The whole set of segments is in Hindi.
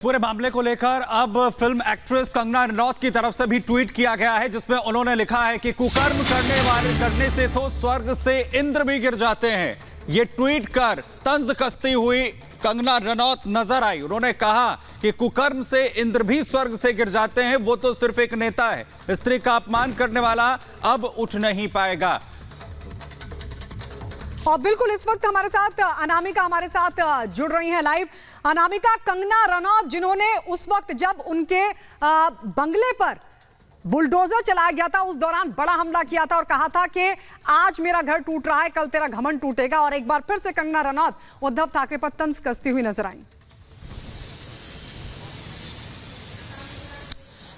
पूरे मामले को लेकर अब फिल्म एक्ट्रेस कंगना रनौत की तरफ से भी ट्वीट किया गया है, जिसमें उन्होंने लिखा है कि कुकर्म करने से तो स्वर्ग से इंद्र भी गिर जाते हैं। ये ट्वीट कर तंज कसती हुई कंगना रनौत नजर आई। उन्होंने कहा कि कुकर्म से इंद्र भी स्वर्ग से गिर जाते हैं, वो तो सिर्फ एक नेता है। स्त्री का अपमान करने वाला अब उठ नहीं पाएगा। और बिल्कुल इस वक्त हमारे साथ अनामिका हमारे साथ जुड़ रही हैं लाइव। अनामिका, कंगना रनौत जिन्होंने उस वक्त जब उनके बंगले पर बुलडोजर चलाया गया था, उस दौरान बड़ा हमला किया था और कहा था कि आज मेरा घर टूट रहा है, कल तेरा घमंड टूटेगा, और एक बार फिर से कंगना रनौत उद्धव ठाकरे पर तंज कसती हुई नजर आई।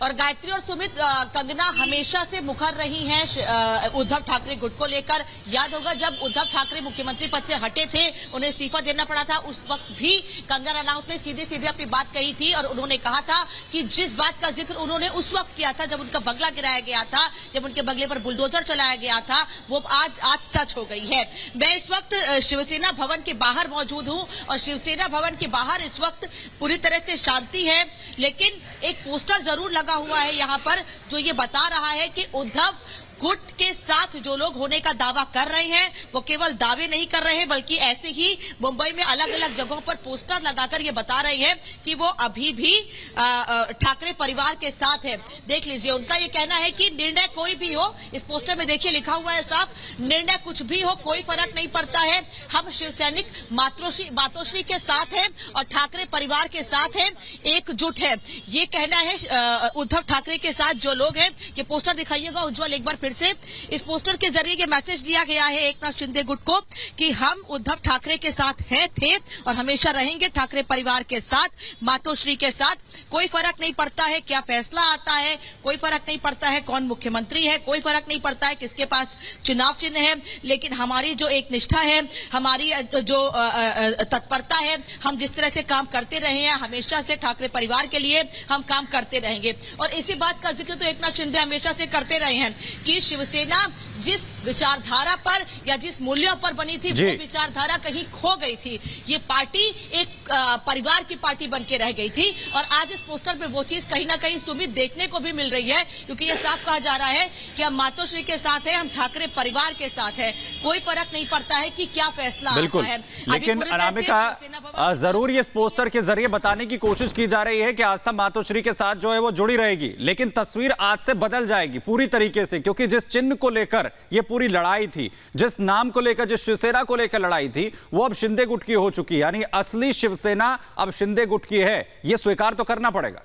और गायत्री और सुमित, कंगना हमेशा से मुखर रही हैं उद्धव ठाकरे गुट को लेकर। याद होगा जब उद्धव ठाकरे मुख्यमंत्री पद से हटे थे, उन्हें इस्तीफा देना पड़ा था, उस वक्त भी कंगना रनौत ने सीधे सीधे अपनी बात कही थी और उन्होंने कहा था कि जिस बात का जिक्र उन्होंने उस वक्त किया था जब उनका बंगला गिराया गया था, जब उनके बंगले पर बुलडोजर चलाया गया था, वो आज सच हो गई है। मैं इस वक्त शिवसेना भवन के बाहर मौजूद हूं और शिवसेना भवन के बाहर इस वक्त पूरी तरह से शांति है, लेकिन एक पोस्टर जरूर लगा हुआ है यहाँ पर जो ये बता रहा है कि उद्धव गुट के साथ जो लोग होने का दावा कर रहे हैं वो केवल दावे नहीं कर रहे हैं, बल्कि ऐसे ही मुंबई में अलग अलग जगहों पर पोस्टर लगाकर ये बता रहे हैं कि वो अभी भी ठाकरे परिवार के साथ है। देख लीजिए, उनका ये कहना है कि निर्णय कोई भी हो, इस पोस्टर में देखिए लिखा हुआ है साफ, निर्णय कुछ भी हो कोई फर्क नहीं पड़ता है, हम शिवसैनिक मातोश्री के साथ हैं और ठाकरे परिवार के साथ हैं, एकजुट है। ये कहना है उद्धव ठाकरे के साथ जो लोग हैं। ये पोस्टर दिखाइएगा उज्जवल एक बार फिर से। इस पोस्टर के जरिए ये मैसेज दिया गया है एकनाथ शिंदे गुट को कि हम उद्धव ठाकरे के साथ हैं, थे और हमेशा रहेंगे, ठाकरे परिवार के साथ, मातोश्री के साथ। कोई फर्क नहीं पड़ता है क्या फैसला आता है, कोई फर्क नहीं पड़ता है कौन मुख्यमंत्री है, कोई फर्क नहीं पड़ता है किसके पास चुनाव चिन्ह है, लेकिन हमारी जो एक निष्ठा है, हमारी जो तत्परता है, हम जिस तरह से काम करते रहे हैं हमेशा से ठाकरे परिवार के लिए हम काम करते रहेंगे। और इसी बात का जिक्र तो एकनाथ शिंदे हमेशा से करते रहे हैं कि शिवसेना जिस विचारधारा पर या जिस मूल्यों पर बनी थी वो विचारधारा कहीं खो गई थी। ये पार्टी एक परिवार की पार्टी बन के रह गई थी और आज इस पोस्टर पे वो चीज कहीं ना कहीं सुमित देखने को भी मिल रही है, क्योंकि ये साफ कहा जा रहा है कि हम मातोश्री के साथ हैं, हम ठाकरे परिवार के साथ हैं, कोई फर्क नहीं पड़ता है कि क्या फैसला आता है। लेकिन अनामिका, जरूर ये इस पोस्टर के जरिए बताने की कोशिश की जा रही है कि आस्था मातोश्री के साथ जो है वो जुड़ी रहेगी, लेकिन तस्वीर आज से बदल जाएगी पूरी तरीके से, क्योंकि जिस चिन्ह को लेकर ये पूरी लड़ाई थी, जिस नाम को लेकर, जिस शिवसेना को लेकर लड़ाई थी, वो अब शिंदे गुट की हो चुकी है। यानी असली शिवसेना अब शिंदे गुट की है, ये स्वीकार तो करना पड़ेगा।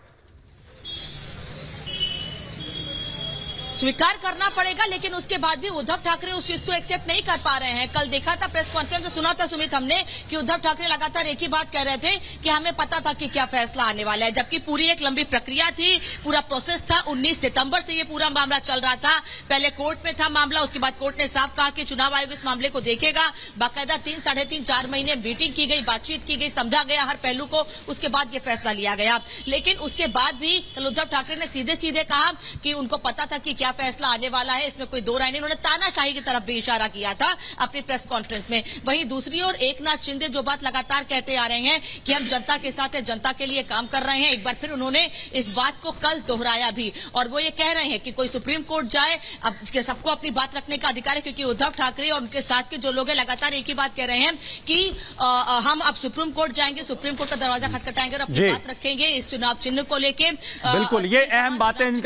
स्वीकार करना पड़ेगा, लेकिन उसके बाद भी उद्धव ठाकरे उस चीज को एक्सेप्ट नहीं कर पा रहे हैं। कल देखा था प्रेस कॉन्फ्रेंस में, सुना था सुमित हमने कि उद्धव ठाकरे लगातार एक ही बात कह रहे थे कि हमें पता था कि क्या फैसला आने वाला है, जबकि पूरी एक लंबी प्रक्रिया थी, पूरा प्रोसेस था। 19 सितंबर से ये पूरा मामला चल रहा था। पहले कोर्ट में था मामला, उसके बाद कोर्ट ने साफ कहा कि चुनाव आयोग इस मामले को देखेगा। बाकायदा 3, साढ़े 3, 4 महीने मीटिंग की गई, बातचीत की गई, समझा गया हर पहलू को, उसके बाद ये फैसला लिया गया। लेकिन उसके बाद भी कल उद्धव ठाकरे ने सीधे सीधे कहा कि उनको पता था कि क्या फैसला आने वाला है, इसमें कोई दो राय नहीं। उन्होंने तानाशाही की तरफ भी इशारा किया था अपनी प्रेस कॉन्फ्रेंस में। वहीं दूसरी ओर एकनाथ शिंदे जो बात लगातार कहते आ रहे हैं कि हम जनता के साथ हैं, जनता के लिए काम कर रहे हैं, एक बार फिर उन्होंने इस बात को कल दोहराया भी, और वो ये कह रहे हैं कि कोई सुप्रीम कोर्ट जाए, अब सबको अपनी बात रखने का अधिकार है, क्योंकि उद्धव ठाकरे और उनके साथ के जो लोग हैं लगातार एक ही बात कह रहे हैं कि हम अब सुप्रीम कोर्ट जाएंगे, सुप्रीम कोर्ट का दरवाजा खटखटाएंगे और अपनी बात रखेंगे इस चुनाव चिन्ह को लेकर। बिल्कुल, ये अहम बातें इनका